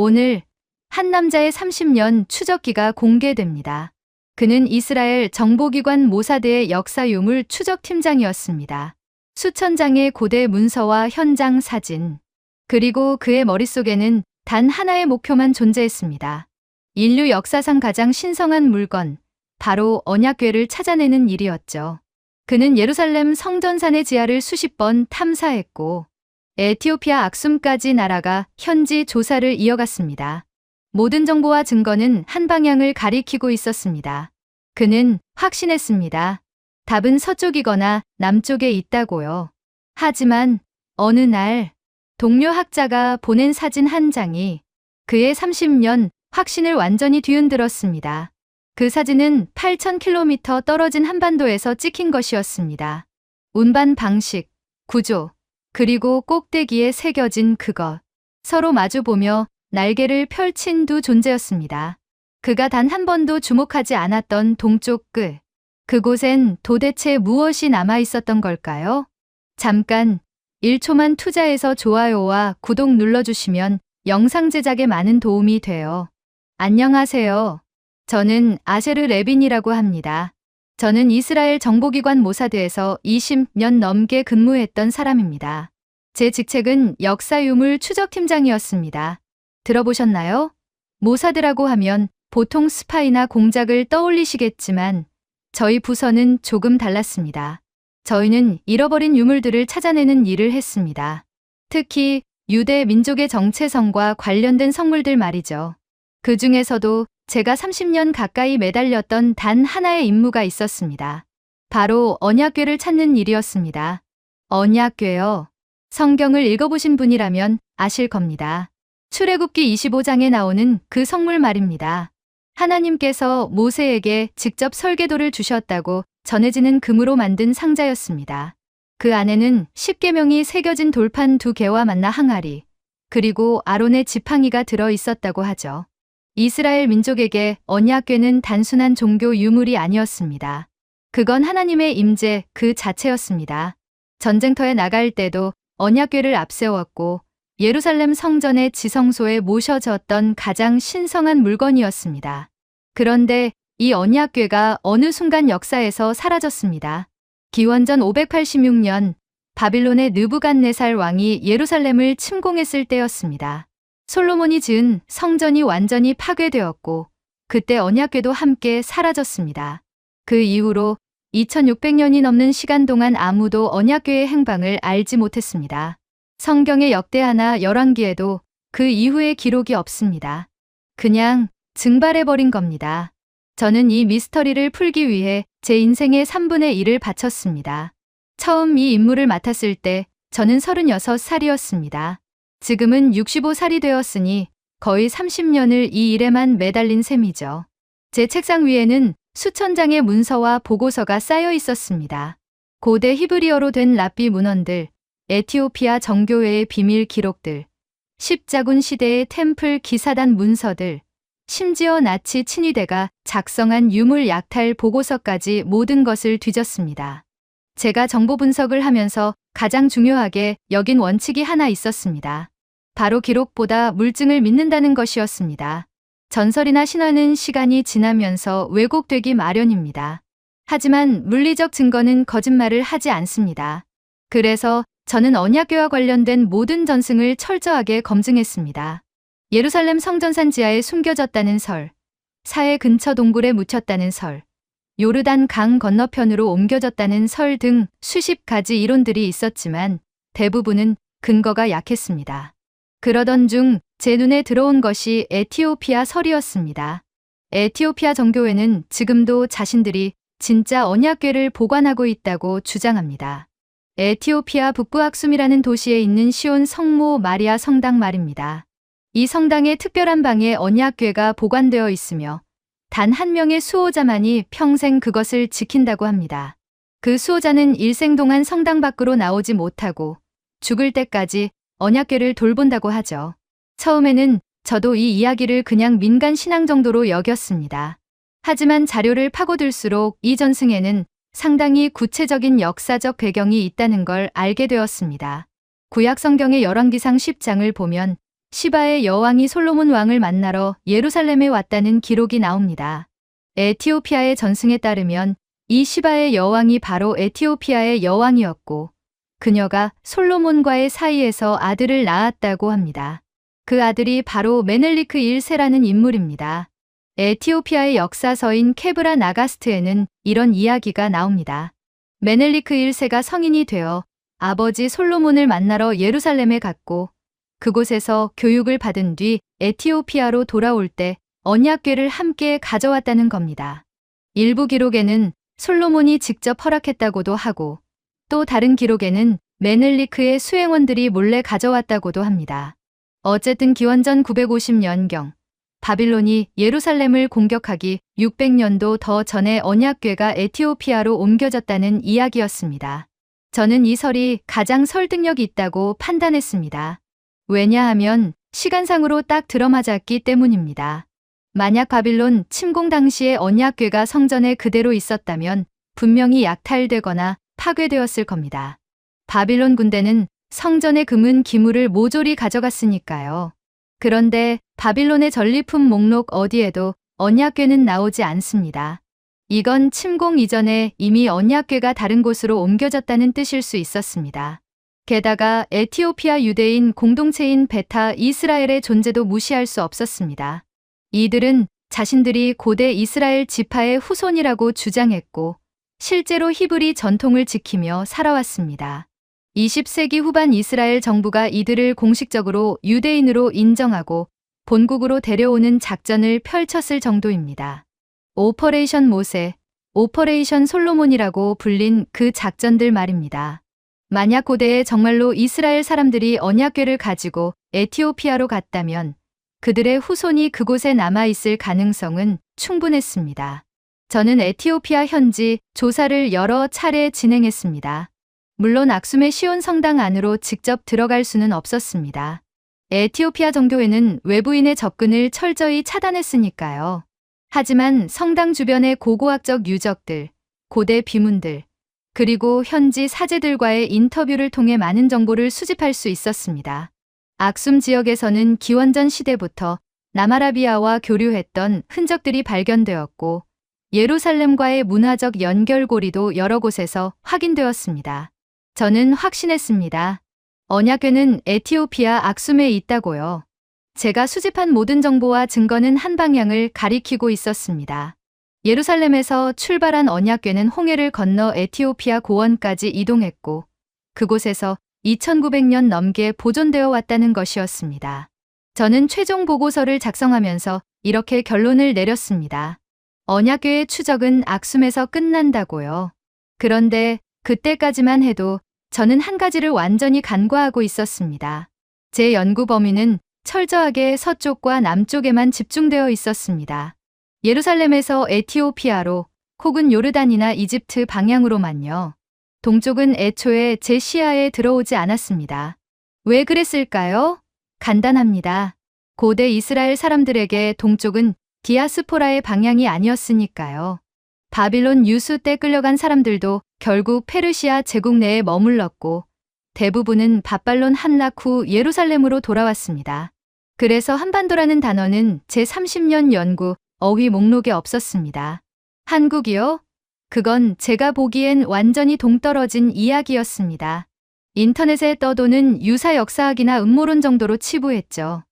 오늘 한 남자의 30년 추적기가 공개됩니다. 그는 이스라엘 정보기관 모사드의 역사 유물 추적팀장이었습니다. 수천 장의 고대 문서와 현장 사진, 그리고 그의 머릿속에는 단 하나의 목표만 존재했습니다. 인류 역사상 가장 신성한 물건, 바로 언약궤를 찾아내는 일이었죠. 그는 예루살렘 성전산의 지하를 수십 번 탐사했고 에티오피아 악숨까지 날아가 현지 조사를 이어갔습니다. 모든 정보와 증거는 한 방향을 가리키고 있었습니다. 그는 확신했습니다. 답은 서쪽이거나 남쪽에 있다고요. 하지만 어느 날 동료 학자가 보낸 사진 한 장이 그의 30년 확신을 완전히 뒤흔들었습니다. 그 사진은 8,000km 떨어진 한반도에서 찍힌 것이었습니다. 운반 방식, 구조, 그리고 꼭대기에 새겨진 그것. 서로 마주보며 날개를 펼친 두 존재였습니다. 그가 단 한 번도 주목하지 않았던 동쪽 끝. 그곳엔 도대체 무엇이 남아 있었던 걸까요? 잠깐 1초만 투자해서 좋아요와 구독 눌러주시면 영상 제작에 많은 도움이 돼요. 안녕하세요. 저는 아셰르 레빈이라고 합니다. 저는 이스라엘 정보기관 모사드에서 20년 넘게 근무했던 사람입니다. 제 직책은 역사유물 추적팀장이었습니다. 들어보셨나요? 모사드라고 하면 보통 스파이나 공작을 떠올리시겠지만 저희 부서는 조금 달랐습니다. 저희는 잃어버린 유물들을 찾아내는 일을 했습니다. 특히 유대 민족의 정체성과 관련된 성물들 말이죠. 그 중에서도 제가 30년 가까이 매달렸던 단 하나의 임무가 있었습니다. 바로 언약궤를 찾는 일이었습니다. 언약궤요. 성경을 읽어보신 분이라면 아실 겁니다. 출애굽기 25장에 나오는 그 성물 말입니다. 하나님께서 모세에게 직접 설계도를 주셨다고 전해지는 금으로 만든 상자였습니다. 그 안에는 십계명이 새겨진 돌판 2개와 만나 항아리, 그리고 아론의 지팡이가 들어 있었다고 하죠. 이스라엘 민족에게 언약궤는 단순한 종교 유물이 아니었습니다. 그건 하나님의 임재 그 자체였습니다. 전쟁터에 나갈 때도 언약궤를 앞세웠고 예루살렘 성전의 지성소에 모셔졌던 가장 신성한 물건이었습니다. 그런데 이 언약궤가 어느 순간 역사에서 사라졌습니다. 기원전 586년 바빌론의 느부갓네살 왕이 예루살렘을 침공했을 때였습니다. 솔로몬이 지은 성전이 완전히 파괴되었고 그때 언약궤도 함께 사라졌습니다. 그 이후로 2600년이 넘는 시간 동안 아무도 언약궤의 행방을 알지 못했습니다. 성경의 역대하나 열왕기에도 그 이후의 기록이 없습니다. 그냥 증발해버린 겁니다. 저는 이 미스터리를 풀기 위해 제 인생의 3분의 1을 바쳤습니다. 처음 이 임무를 맡았을 때 저는 36살이었습니다. 지금은 65살이 되었으니 거의 30년을 이 일에만 매달린 셈이죠. 제 책상 위에는 수천 장의 문서와 보고서가 쌓여 있었습니다. 고대 히브리어로 된 랍비 문헌들, 에티오피아 정교회의 비밀 기록들, 십자군 시대의 템플 기사단 문서들, 심지어 나치 친위대가 작성한 유물 약탈 보고서까지 모든 것을 뒤졌습니다. 제가 정보 분석을 하면서 가장 중요하게 여긴 원칙이 하나 있었습니다. 바로 기록보다 물증을 믿는다는 것이었습니다. 전설이나 신화는 시간이 지나면서 왜곡되기 마련입니다. 하지만 물리적 증거는 거짓말을 하지 않습니다. 그래서 저는 언약궤와 관련된 모든 전승을 철저하게 검증했습니다. 예루살렘 성전산 지하에 숨겨졌다는 설, 사해 근처 동굴에 묻혔다는 설, 요르단 강 건너편으로 옮겨졌다는 설 등 수십 가지 이론들이 있었지만 대부분은 근거가 약했습니다. 그러던 중 제 눈에 들어온 것이 에티오피아 설이었습니다. 에티오피아 정교회는 지금도 자신들이 진짜 언약궤를 보관하고 있다고 주장합니다. 에티오피아 북부 악숨이라는 도시에 있는 시온 성모 마리아 성당 말입니다. 이 성당의 특별한 방에 언약궤가 보관되어 있으며 단 한 명의 수호자만이 평생 그것을 지킨다고 합니다. 그 수호자는 일생 동안 성당 밖으로 나오지 못하고 죽을 때까지 언약궤를 돌본다고 하죠. 처음에는 저도 이 이야기를 그냥 민간 신앙 정도로 여겼습니다. 하지만 자료를 파고들수록 이 전승에는 상당히 구체적인 역사적 배경이 있다는 걸 알게 되었습니다. 구약 성경의 열왕기상 10장을 보면 시바의 여왕이 솔로몬 왕을 만나러 예루살렘에 왔다는 기록이 나옵니다. 에티오피아의 전승에 따르면 이 시바의 여왕이 바로 에티오피아의 여왕이었고 그녀가 솔로몬과의 사이에서 아들을 낳았다고 합니다. 그 아들이 바로 메넬리크 1세라는 인물입니다. 에티오피아의 역사서인 케브라 나가스트에는 이런 이야기가 나옵니다. 메넬리크 1세가 성인이 되어 아버지 솔로몬을 만나러 예루살렘에 갔고 그곳에서 교육을 받은 뒤 에티오피아로 돌아올 때 언약궤를 함께 가져왔다는 겁니다. 일부 기록에는 솔로몬이 직접 허락했다고도 하고 또 다른 기록에는 메넬리크의 수행원들이 몰래 가져왔다고도 합니다. 어쨌든 기원전 950년경 바빌론이 예루살렘을 공격하기 600년도 더 전에 언약궤가 에티오피아로 옮겨졌다는 이야기였습니다. 저는 이 설이 가장 설득력이 있다고 판단했습니다. 왜냐하면 시간상으로 딱 들어맞았기 때문입니다. 만약 바빌론 침공 당시에 언약궤가 성전에 그대로 있었다면 분명히 약탈되거나 파괴되었을 겁니다. 바빌론 군대는 성전의 금은 기물을 모조리 가져갔으니까요. 그런데 바빌론의 전리품 목록 어디에도 언약궤는 나오지 않습니다. 이건 침공 이전에 이미 언약궤가 다른 곳으로 옮겨졌다는 뜻일 수 있었습니다. 게다가 에티오피아 유대인 공동체인 베타 이스라엘의 존재도 무시할 수 없었습니다. 이들은 자신들이 고대 이스라엘 지파의 후손이라고 주장했고 실제로 히브리 전통을 지키며 살아왔습니다. 20세기 후반 이스라엘 정부가 이들을 공식적으로 유대인으로 인정하고 본국으로 데려오는 작전을 펼쳤을 정도입니다. 오퍼레이션 모세, 오퍼레이션 솔로몬이라고 불린 그 작전들 말입니다. 만약 고대에 정말로 이스라엘 사람들이 언약궤를 가지고 에티오피아로 갔다면 그들의 후손이 그곳에 남아있을 가능성은 충분했습니다. 저는 에티오피아 현지 조사를 여러 차례 진행했습니다. 물론 악숨의 시온 성당 안으로 직접 들어갈 수는 없었습니다. 에티오피아 정교회는 외부인의 접근을 철저히 차단했으니까요. 하지만 성당 주변의 고고학적 유적들, 고대 비문들, 그리고 현지 사제들과의 인터뷰를 통해 많은 정보를 수집할 수 있었습니다. 악숨 지역에서는 기원전 시대부터 남아라비아와 교류했던 흔적들이 발견되었고 예루살렘과의 문화적 연결고리도 여러 곳에서 확인되었습니다. 저는 확신했습니다. 언약궤는 에티오피아 악숨에 있다고요. 제가 수집한 모든 정보와 증거는 한 방향을 가리키고 있었습니다. 예루살렘에서 출발한 언약궤는 홍해를 건너 에티오피아 고원까지 이동했고 그곳에서 2900년 넘게 보존되어 왔다는 것이었습니다. 저는 최종 보고서를 작성하면서 이렇게 결론을 내렸습니다. 언약궤의 추적은 악숨에서 끝난다고요. 그런데 그때까지만 해도 저는 한 가지를 완전히 간과하고 있었습니다. 제 연구 범위는 철저하게 서쪽과 남쪽에만 집중되어 있었습니다. 예루살렘에서 에티오피아로 혹은 요르단이나 이집트 방향으로만요. 동쪽은 애초에 제 시야에 들어오지 않았습니다. 왜 그랬을까요? 간단합니다. 고대 이스라엘 사람들에게 동쪽은 디아스포라의 방향이 아니었으니까요. 바빌론 유수 때 끌려간 사람들도 결국 페르시아 제국 내에 머물렀고 대부분은 바발론 함락 후 예루살렘으로 돌아왔습니다. 그래서 한반도라는 단어는 제 30년 연구 어휘 목록에 없었습니다. 한국이요? 그건 제가 보기엔 완전히 동떨어진 이야기였습니다. 인터넷에 떠도는 유사 역사학이나 음모론 정도로 치부했죠.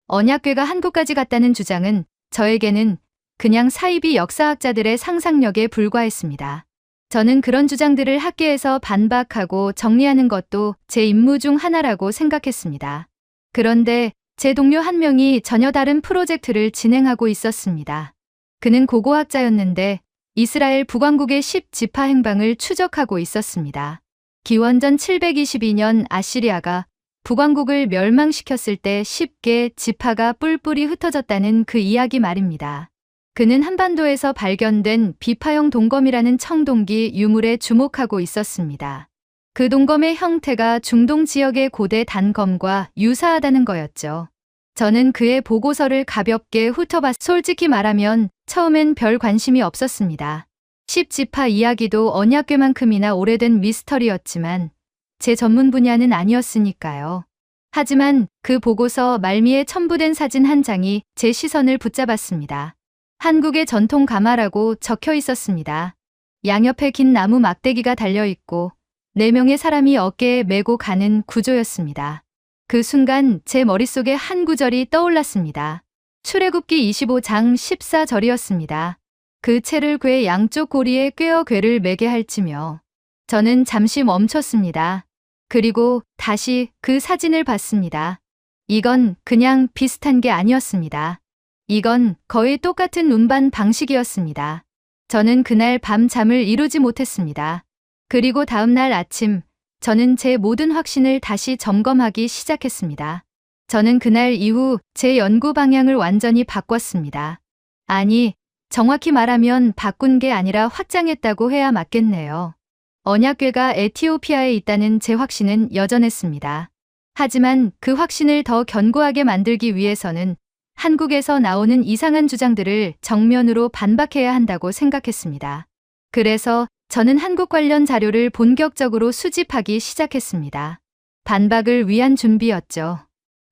언약궤가 한국까지 갔다는 주장은 저에게는 그냥 사이비 역사학자들의 상상력에 불과했습니다. 저는 그런 주장들을 학계에서 반박하고 정리하는 것도 제 임무 중 하나라고 생각했습니다. 그런데 제 동료 한 명이 전혀 다른 프로젝트를 진행하고 있었습니다. 그는 고고학자였는데 이스라엘 북왕국의 10지파 행방을 추적하고 있었습니다. 기원전 722년 아시리아가 북왕국을 멸망시켰을 때 10개 지파가 뿔뿔이 흩어졌다는 그 이야기 말입니다. 그는 한반도에서 발견된 비파형 동검이라는 청동기 유물에 주목하고 있었습니다. 그 동검의 형태가 중동 지역의 고대 단검과 유사하다는 거였죠. 저는 그의 보고서를 가볍게 훑어봤. 솔직히 말하면 처음엔 별 관심이 없었습니다. 10지파 이야기도 언약궤만큼이나 오래된 미스터리였지만 제 전문 분야는 아니었으니까요. 하지만 그 보고서 말미에 첨부된 사진 한 장이 제 시선을 붙잡았습니다. 한국의 전통 가마라고 적혀 있었습니다. 양옆에 긴 나무 막대기가 달려있고 4명의 사람이 어깨에 메고 가는 구조였습니다. 그 순간 제 머릿속에 한 구절이 떠올랐습니다. 출애굽기 25장 14절이었습니다. 그 채를 궤 양쪽 고리에 꿰어 궤를 매게 할지며. 저는 잠시 멈췄습니다. 그리고 다시 그 사진을 봤습니다. 이건 그냥 비슷한 게 아니었습니다. 이건 거의 똑같은 운반 방식이었습니다. 저는 그날 밤 잠을 이루지 못했습니다. 그리고 다음 날 아침, 저는 제 모든 확신을 다시 점검하기 시작했습니다. 저는 그날 이후 제 연구 방향을 완전히 바꿨습니다. 아니, 정확히 말하면 바꾼 게 아니라 확장했다고 해야 맞겠네요. 언약궤가 에티오피아에 있다는 제 확신은 여전했습니다. 하지만 그 확신을 더 견고하게 만들기 위해서는 한국에서 나오는 이상한 주장들을 정면으로 반박해야 한다고 생각했습니다. 그래서 저는 한국 관련 자료를 본격적으로 수집하기 시작했습니다. 반박을 위한 준비였죠.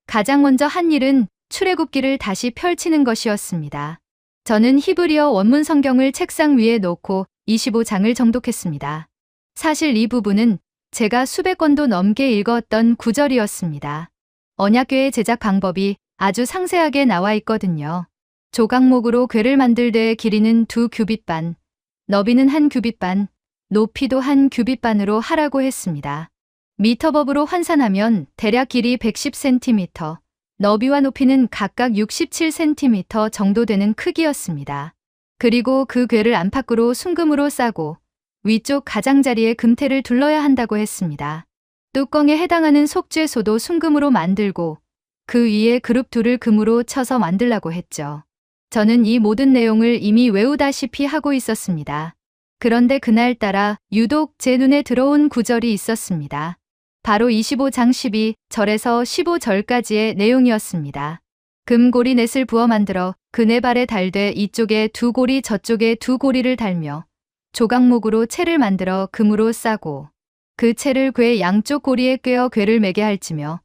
가장 먼저 한 일은 출애굽기를 다시 펼치는 것이었습니다. 저는 히브리어 원문 성경을 책상 위에 놓고 25장을 정독했습니다. 사실 이 부분은 제가 수백 권도 넘게 읽었던 구절이었습니다. 언약궤의 제작 방법이 아주 상세하게 나와 있거든요. 조각목으로 궤를 만들 때의 길이는 2규빗반, 너비는 1규빗반, 높이도 1규빗반으로 하라고 했습니다. 미터법으로 환산하면 대략 길이 110cm, 너비와 높이는 각각 67cm 정도 되는 크기였습니다. 그리고 그 궤를 안팎으로 순금으로 싸고 위쪽 가장자리에 금테를 둘러야 한다고 했습니다. 뚜껑에 해당하는 속죄소도 순금으로 만들고 그 위에 그룹 둘을 금으로 쳐서 만들라고 했죠. 저는 이 모든 내용을 이미 외우다시피 하고 있었습니다. 그런데 그날따라 유독 제 눈에 들어온 구절이 있었습니다. 바로 25장 12절에서 15절까지의 내용이었습니다. 금고리 넷을 부어 만들어 그 네 발에 달되 이쪽에 2고리 저쪽에 2고리를 달며 조각목으로 채를 만들어 금으로 싸고 그 채를 궤 양쪽 고리에 꿰어 궤를 매게 할지며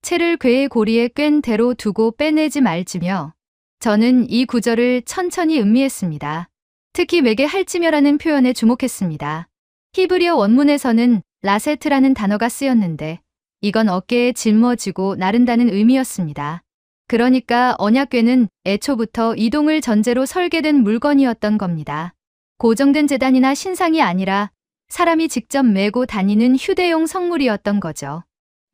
채를 궤의 고리에 꿰n 대로 두고 빼내지 말지며. 저는 이 구절을 천천히 음미했습니다. 특히 매게 할지며라는 표현에 주목했습니다. 히브리어 원문에서는 라세트라는 단어가 쓰였는데 이건 어깨에 짊어지고 나른다는 의미였습니다. 그러니까 언약궤는 애초부터 이동을 전제로 설계된 물건이었던 겁니다. 고정된 제단이나 신상이 아니라 사람이 직접 메고 다니는 휴대용 성물이었던 거죠.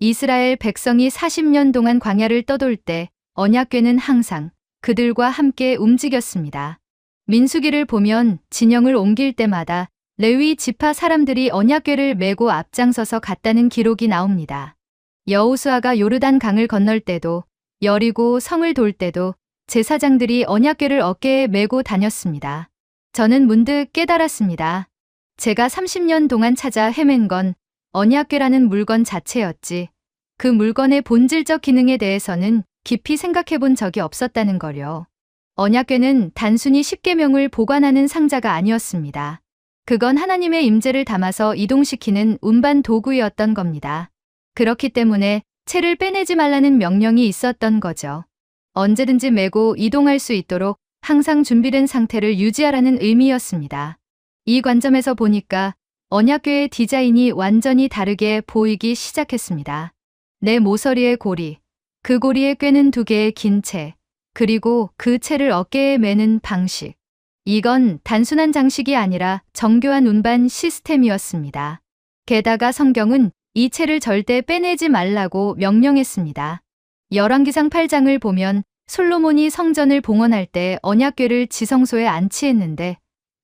이스라엘 백성이 40년 동안 광야를 떠돌 때 언약궤는 항상 그들과 함께 움직였습니다. 민수기를 보면 진영을 옮길 때마다 레위 지파 사람들이 언약궤를 메고 앞장서서 갔다는 기록이 나옵니다. 여호수아가 요르단 강을 건널 때도 여리고 성을 돌 때도 제사장들이 언약궤를 어깨에 메고 다녔습니다. 저는 문득 깨달았습니다. 제가 30년 동안 찾아 헤맨 건 언약궤라는 물건 자체였지 그 물건의 본질적 기능에 대해서는 깊이 생각해 본 적이 없었다는 거요. 언약궤는 단순히 십계명을 보관하는 상자가 아니었습니다. 그건 하나님의 임재를 담아서 이동시키는 운반 도구였던 겁니다. 그렇기 때문에 채를 빼내지 말라는 명령이 있었던 거죠. 언제든지 메고 이동할 수 있도록 항상 준비된 상태를 유지하라는 의미였습니다. 이 관점에서 보니까 언약궤의 디자인이 완전히 다르게 보이기 시작했습니다. 내 모서리의 고리, 그 고리에 꿰는 2개의 긴 채, 그리고 그 채를 어깨에 매는 방식. 이건 단순한 장식이 아니라 정교한 운반 시스템이었습니다. 게다가 성경은 이 채를 절대 빼내지 말라고 명령했습니다. 열왕기상 8장을 보면 솔로몬이 성전을 봉헌할 때 언약궤를 지성소에 안치했는데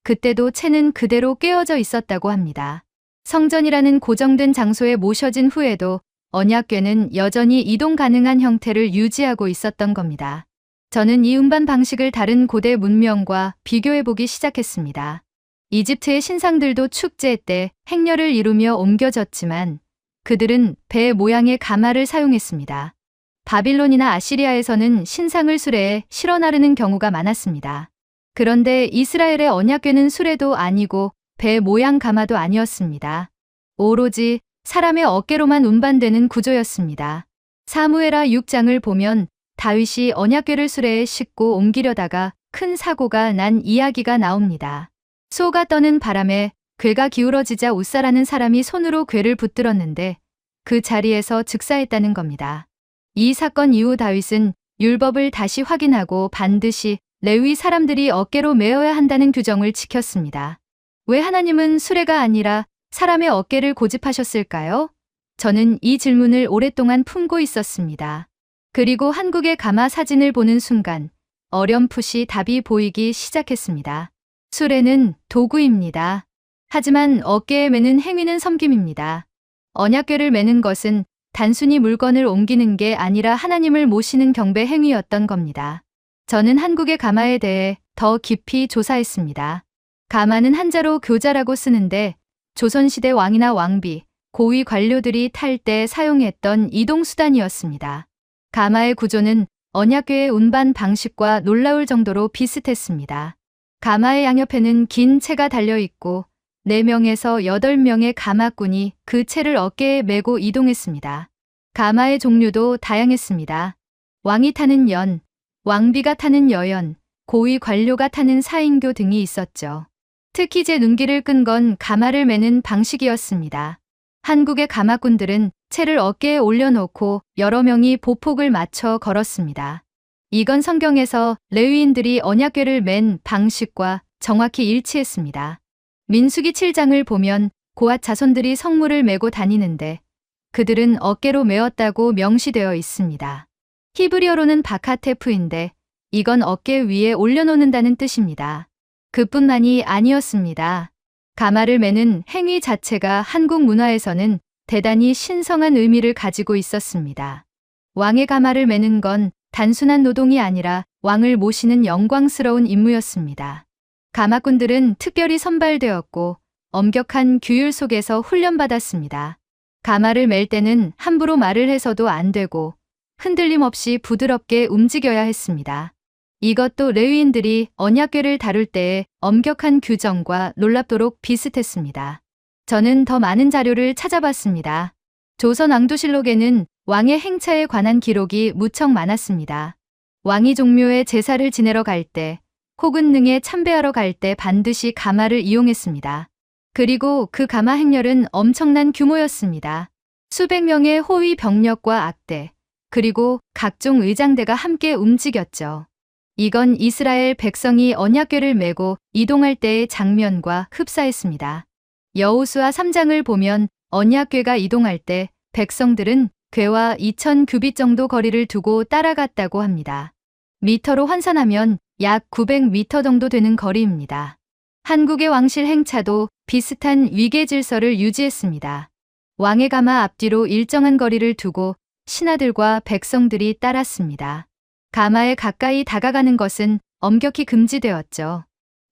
그때도 채는 그대로 꿰어져 있었다고 합니다. 성전이라는 고정된 장소에 모셔진 후에도 언약궤는 여전히 이동 가능한 형태를 유지하고 있었던 겁니다. 저는 이 운반 방식을 다른 고대 문명과 비교해보기 시작했습니다. 이집트의 신상들도 축제 때 행렬을 이루며 옮겨졌지만 그들은 배 모양의 가마를 사용했습니다. 바빌론이나 아시리아에서는 신상을 수레에 실어 나르는 경우가 많았습니다. 그런데 이스라엘의 언약궤는 수레도 아니고 배 모양 가마도 아니었습니다. 오로지 사람의 어깨로만 운반되는 구조였습니다. 사무엘하 6장을 보면 다윗이 언약궤를 수레에 싣고 옮기려다가 큰 사고가 난 이야기가 나옵니다. 소가 떠는 바람에 궤가 기울어지자 웃사라는 사람이 손으로 궤를 붙들었는데 그 자리에서 즉사했다는 겁니다. 이 사건 이후 다윗은 율법을 다시 확인하고 반드시 레위 사람들이 어깨로 메어야 한다는 규정을 지켰습니다. 왜 하나님은 수레가 아니라 사람의 어깨를 고집하셨을까요? 저는 이 질문을 오랫동안 품고 있었습니다. 그리고 한국의 가마 사진을 보는 순간 어렴풋이 답이 보이기 시작했습니다. 수레는 도구입니다. 하지만 어깨에 매는 행위는 섬김입니다. 언약궤를 매는 것은 단순히 물건을 옮기는 게 아니라 하나님을 모시는 경배 행위였던 겁니다. 저는 한국의 가마에 대해 더 깊이 조사했습니다. 가마는 한자로 교자라고 쓰는데 조선시대 왕이나 왕비, 고위 관료들이 탈 때 사용했던 이동수단이었습니다. 가마의 구조는 언약궤의 운반 방식과 놀라울 정도로 비슷했습니다. 가마의 양옆에는 긴 채가 달려있고 4명에서 8명의 가마꾼이 그 채를 어깨에 메고 이동했습니다. 가마의 종류도 다양했습니다. 왕이 타는 연, 왕비가 타는 여연, 고위 관료가 타는 사인교 등이 있었죠. 특히 제 눈길을 끈 건 가마를 매는 방식이었습니다. 한국의 가마꾼들은 채를 어깨에 올려놓고 여러 명이 보폭을 맞춰 걸었습니다. 이건 성경에서 레위인들이 언약궤를 맨 방식과 정확히 일치했습니다. 민수기 7장을 보면 고앗 자손들이 성물을 메고 다니는데 그들은 어깨로 메었다고 명시되어 있습니다. 히브리어로는 바카테프인데 이건 어깨 위에 올려놓는다는 뜻입니다. 그뿐만이 아니었습니다. 가마를 매는 행위 자체가 한국 문화에서는 대단히 신성한 의미를 가지고 있었습니다. 왕의 가마를 매는 건 단순한 노동이 아니라 왕을 모시는 영광스러운 임무였습니다. 가마꾼들은 특별히 선발되었고 엄격한 규율 속에서 훈련받았습니다. 가마를 맬 때는 함부로 말을 해서도 안 되고 흔들림 없이 부드럽게 움직여야 했습니다. 이것도 레위인들이 언약궤를 다룰 때의 엄격한 규정과 놀랍도록 비슷했습니다. 저는 더 많은 자료를 찾아봤습니다. 조선 왕조실록에는 왕의 행차에 관한 기록이 무척 많았습니다. 왕이 종묘에 제사를 지내러 갈 때 혹은 능에 참배하러 갈 때 반드시 가마를 이용했습니다. 그리고 그 가마 행렬은 엄청난 규모였습니다. 수백 명의 호위 병력과 악대, 그리고 각종 의장대가 함께 움직였죠. 이건 이스라엘 백성이 언약궤를 메고 이동할 때의 장면과 흡사했습니다. 여호수아 3장을 보면 언약궤가 이동할 때 백성들은 궤와 2000 규빗 정도 거리를 두고 따라갔다고 합니다. 미터로 환산하면 약 900미터 정도 되는 거리입니다. 한국의 왕실 행차도 비슷한 위계 질서를 유지했습니다. 왕의 가마 앞뒤로 일정한 거리를 두고 신하들과 백성들이 따랐습니다. 가마에 가까이 다가가는 것은 엄격히 금지되었죠.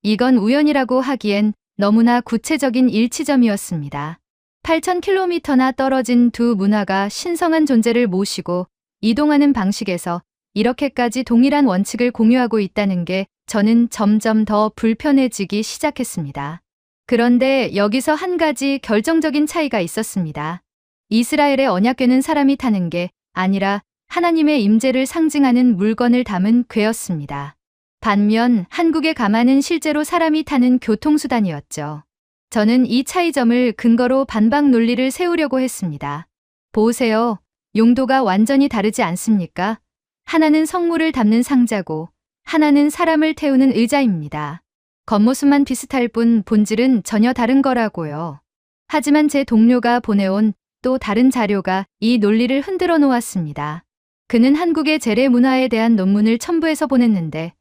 이건 우연이라고 하기엔 너무나 구체적인 일치점이었습니다. 8000km나 떨어진 두 문화가 신성한 존재를 모시고 이동하는 방식에서 이렇게까지 동일한 원칙을 공유하고 있다는 게 저는 점점 더 불편해지기 시작했습니다. 그런데 여기서 한 가지 결정적인 차이가 있었습니다. 이스라엘의 언약궤는 사람이 타는 게 아니라 하나님의 임재를 상징하는 물건을 담은 궤였습니다. 반면 한국의 가마는 실제로 사람이 타는 교통수단이었죠. 저는 이 차이점을 근거로 반박 논리를 세우려고 했습니다. 보세요. 용도가 완전히 다르지 않습니까? 하나는 성물을 담는 상자고 하나는 사람을 태우는 의자입니다. 겉모습만 비슷할 뿐 본질은 전혀 다른 거라고요. 하지만 제 동료가 보내온 또 다른 자료가 이 논리를 흔들어 놓았습니다. 그는 한국의 제례 문화에 대한 논문을 첨부해서 보냈는데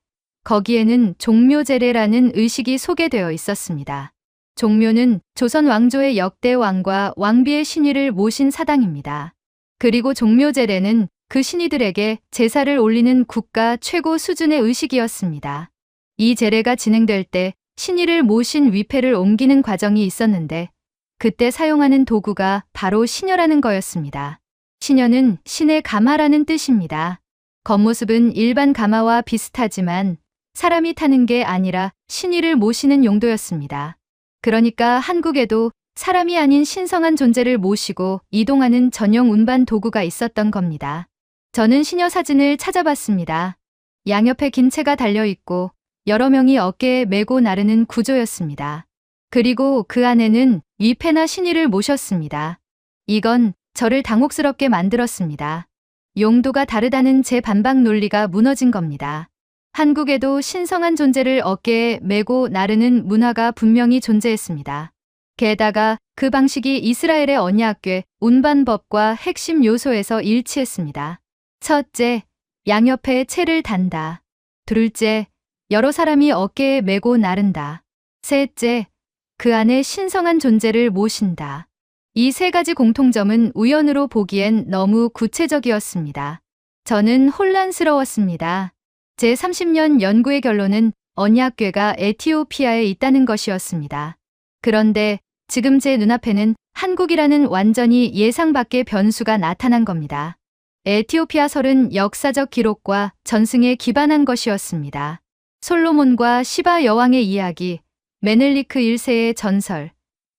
거기에는 종묘제례라는 의식이 소개되어 있었습니다. 종묘는 조선 왕조의 역대 왕과 왕비의 신위를 모신 사당입니다. 그리고 종묘제례는 그 신이들에게 제사를 올리는 국가 최고 수준의 의식이었습니다. 이 제례가 진행될 때 신이를 모신 위패를 옮기는 과정이 있었는데 그때 사용하는 도구가 바로 시녀라는 거였습니다. 시녀는 신의 가마라는 뜻입니다. 겉모습은 일반 가마와 비슷하지만 사람이 타는 게 아니라 신이를 모시는 용도였습니다. 그러니까 한국에도 사람이 아닌 신성한 존재를 모시고 이동하는 전용 운반 도구가 있었던 겁니다. 저는 시녀 사진을 찾아봤습니다. 양옆에 긴 채가 달려있고 여러 명이 어깨에 메고 나르는 구조였습니다. 그리고 그 안에는 위패나 신의를 모셨습니다. 이건 저를 당혹스럽게 만들었습니다. 용도가 다르다는 제 반박 논리가 무너진 겁니다. 한국에도 신성한 존재를 어깨에 메고 나르는 문화가 분명히 존재했습니다. 게다가 그 방식이 이스라엘의 언약궤 운반법과 핵심 요소에서 일치했습니다. 첫째, 양옆에 채를 단다. 둘째, 여러 사람이 어깨에 메고 나른다. 셋째, 그 안에 신성한 존재를 모신다. 이 세 가지 공통점은 우연으로 보기엔 너무 구체적이었습니다. 저는 혼란스러웠습니다. 제 30년 연구의 결론은 언약궤가 에티오피아에 있다는 것이었습니다. 그런데 지금 제 눈앞에는 한국이라는 완전히 예상 밖의 변수가 나타난 겁니다. 에티오피아 설은 역사적 기록과 전승에 기반한 것이었습니다. 솔로몬과 시바 여왕의 이야기, 메넬리크 1세의 전설,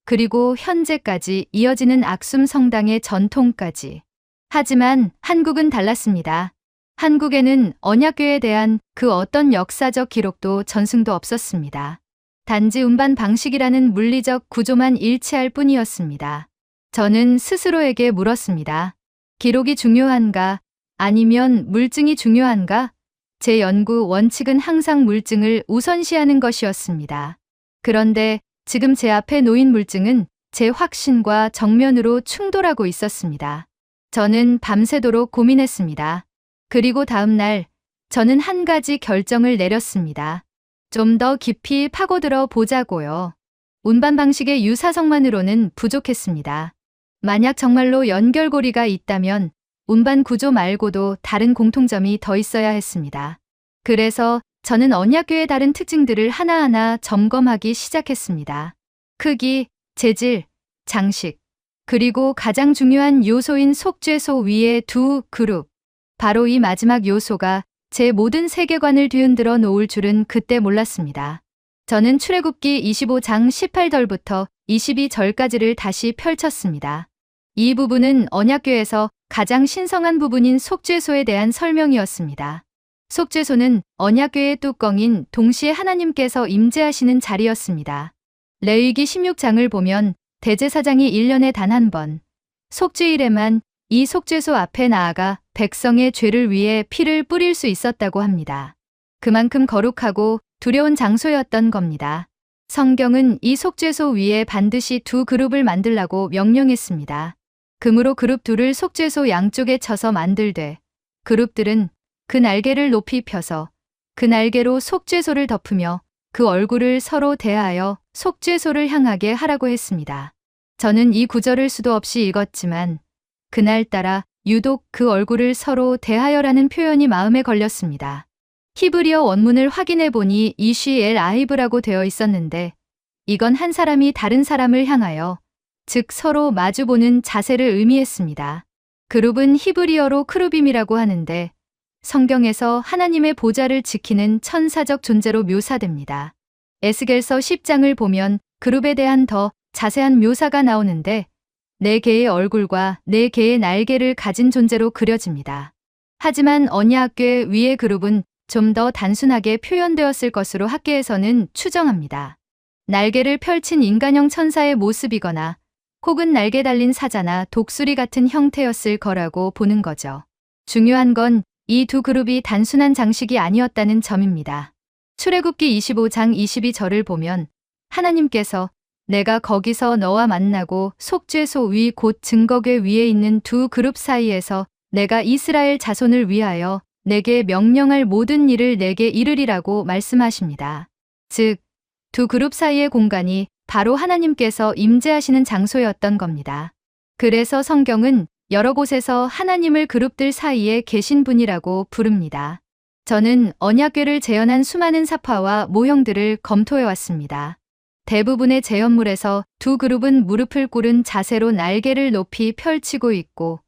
그리고 현재까지 이어지는 악숨 성당의 전통까지. 하지만 한국은 달랐습니다. 한국에는 언약궤에 대한 그 어떤 역사적 기록도 전승도 없었습니다. 단지 운반 방식이라는 물리적 구조만 일치할 뿐이었습니다. 저는 스스로에게 물었습니다. 기록이 중요한가? 아니면 물증이 중요한가? 제 연구 원칙은 항상 물증을 우선시하는 것이었습니다. 그런데 지금 제 앞에 놓인 물증은 제 확신과 정면으로 충돌하고 있었습니다. 저는 밤새도록 고민했습니다. 그리고 다음 날 저는 한 가지 결정을 내렸습니다. 좀 더 깊이 파고들어 보자고요. 운반 방식의 유사성만으로는 부족했습니다. 만약 정말로 연결고리가 있다면 운반 구조 말고도 다른 공통점이 더 있어야 했습니다. 그래서 저는 언약궤의 다른 특징들을 하나하나 점검하기 시작했습니다. 크기, 재질, 장식, 그리고 가장 중요한 요소인 속죄소 위의 두 그룹. 바로 이 마지막 요소가 제 모든 세계관을 뒤흔들어 놓을 줄은 그때 몰랐습니다. 저는 출애굽기 25장 18절부터 22절까지를 다시 펼쳤습니다. 이 부분은 언약궤에서 가장 신성한 부분인 속죄소에 대한 설명이었습니다. 속죄소는 언약궤의 뚜껑인 동시에 하나님께서 임재하시는 자리였습니다. 레위기 16장을 보면 대제사장이 1년에 단 한 번, 속죄일에만 이 속죄소 앞에 나아가 백성의 죄를 위해 피를 뿌릴 수 있었다고 합니다. 그만큼 거룩하고 두려운 장소였던 겁니다. 성경은 이 속죄소 위에 반드시 두 그룹을 만들라고 명령했습니다. 금으로 그룹 둘을 속죄소 양쪽에 쳐서 만들되 그룹들은 그 날개를 높이 펴서 그 날개로 속죄소를 덮으며 그 얼굴을 서로 대하여 속죄소를 향하게 하라고 했습니다. 저는 이 구절을 수도 없이 읽었지만 그날따라 유독 그 얼굴을 서로 대하여라는 표현이 마음에 걸렸습니다. 히브리어 원문을 확인해 보니 이쉬 엘 아이브라고 되어 있었는데 이건 한 사람이 다른 사람을 향하여, 즉 서로 마주보는 자세를 의미했습니다. 그룹은 히브리어로 크루빔이라고 하는데 성경에서 하나님의 보좌를 지키는 천사적 존재로 묘사됩니다. 에스겔서 10장을 보면 그룹에 대한 더 자세한 묘사가 나오는데 4개의 얼굴과 4개의 날개를 가진 존재로 그려집니다. 하지만 언약궤 위의 그룹은 좀 더 단순하게 표현되었을 것으로 학계에서는 추정합니다. 날개를 펼친 인간형 천사의 모습이거나 혹은 날개 달린 사자나 독수리 같은 형태였을 거라고 보는 거죠. 중요한 건 이 두 그룹이 단순한 장식이 아니었다는 점입니다. 출애굽기 25장 22절을 보면 하나님께서 내가 거기서 너와 만나고 속죄소 위 곧 증거궤 위에 있는 두 그룹 사이에서 내가 이스라엘 자손을 위하여 내게 명령할 모든 일을 내게 이르리라고 말씀하십니다. 즉, 두 그룹 사이의 공간이 바로 하나님께서 임재하시는 장소였던 겁니다. 그래서 성경은 여러 곳에서 하나님을 그룹들 사이에 계신 분이라고 부릅니다. 저는 언약궤를 재현한 수많은 사파와 모형들을 검토해왔습니다. 대부분의 재현물에서 두 그룹은 무릎을 꿇은 자세로 날개를 높이 펼치고 있고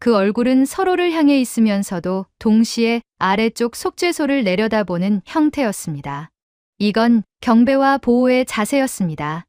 그 얼굴은 서로를 향해 있으면서도 동시에 아래쪽 속죄소를 내려다보는 형태였습니다. 이건 경배와 보호의 자세였습니다.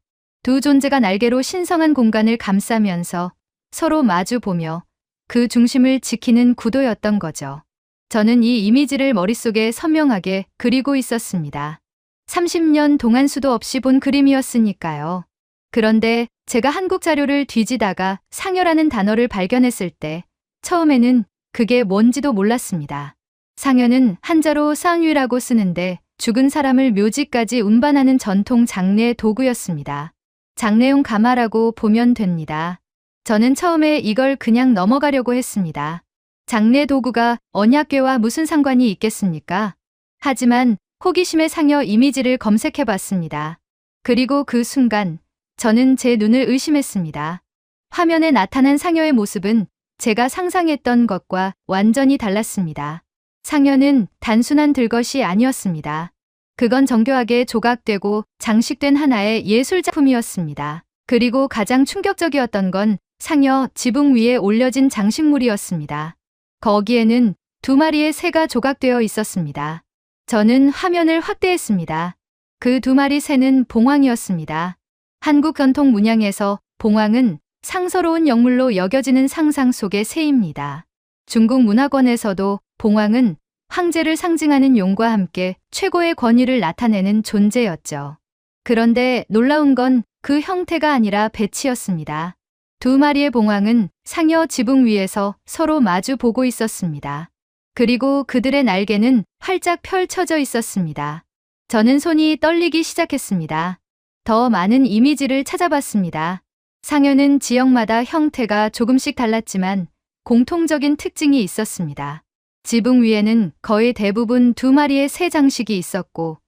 두 존재가 날개로 신성한 공간을 감싸면서 서로 마주보며 그 중심을 지키는 구도였던 거죠. 저는 이 이미지를 머릿속에 선명하게 그리고 있었습니다. 30년 동안 수도 없이 본 그림이었으니까요. 그런데 제가 한국 자료를 뒤지다가 상여라는 단어를 발견했을 때 처음에는 그게 뭔지도 몰랐습니다. 상여는 한자로 상유라고 쓰는데 죽은 사람을 묘지까지 운반하는 전통 장례 도구였습니다. 장례용 가마라고 보면 됩니다. 저는 처음에 이걸 그냥 넘어가려고 했습니다. 장례 도구가 언약궤와 무슨 상관이 있겠습니까? 하지만 호기심에 상여 이미지를 검색해봤습니다. 그리고 그 순간 저는 제 눈을 의심했습니다. 화면에 나타난 상여의 모습은 제가 상상했던 것과 완전히 달랐습니다. 상여는 단순한 들것이 아니었습니다. 그건 정교하게 조각되고 장식된 하나의 예술작품이었습니다. 그리고 가장 충격적이었던 건 상여 지붕 위에 올려진 장식물이었습니다. 거기에는 두 마리의 새가 조각되어 있었습니다. 저는 화면을 확대했습니다. 그 두 마리 새는 봉황이었습니다. 한국 전통 문양에서 봉황은 상서로운 영물로 여겨지는 상상 속의 새입니다. 중국 문화권에서도 봉황은 황제를 상징하는 용과 함께 최고의 권위를 나타내는 존재였죠. 그런데 놀라운 건 그 형태가 아니라 배치였습니다. 두 마리의 봉황은 상여 지붕 위에서 서로 마주 보고 있었습니다. 그리고 그들의 날개는 활짝 펼쳐져 있었습니다. 저는 손이 떨리기 시작했습니다. 더 많은 이미지를 찾아봤습니다. 상여는 지역마다 형태가 조금씩 달랐지만 공통적인 특징이 있었습니다. 지붕 위에는 거의 대부분 두 마리의 새 장식이 있었고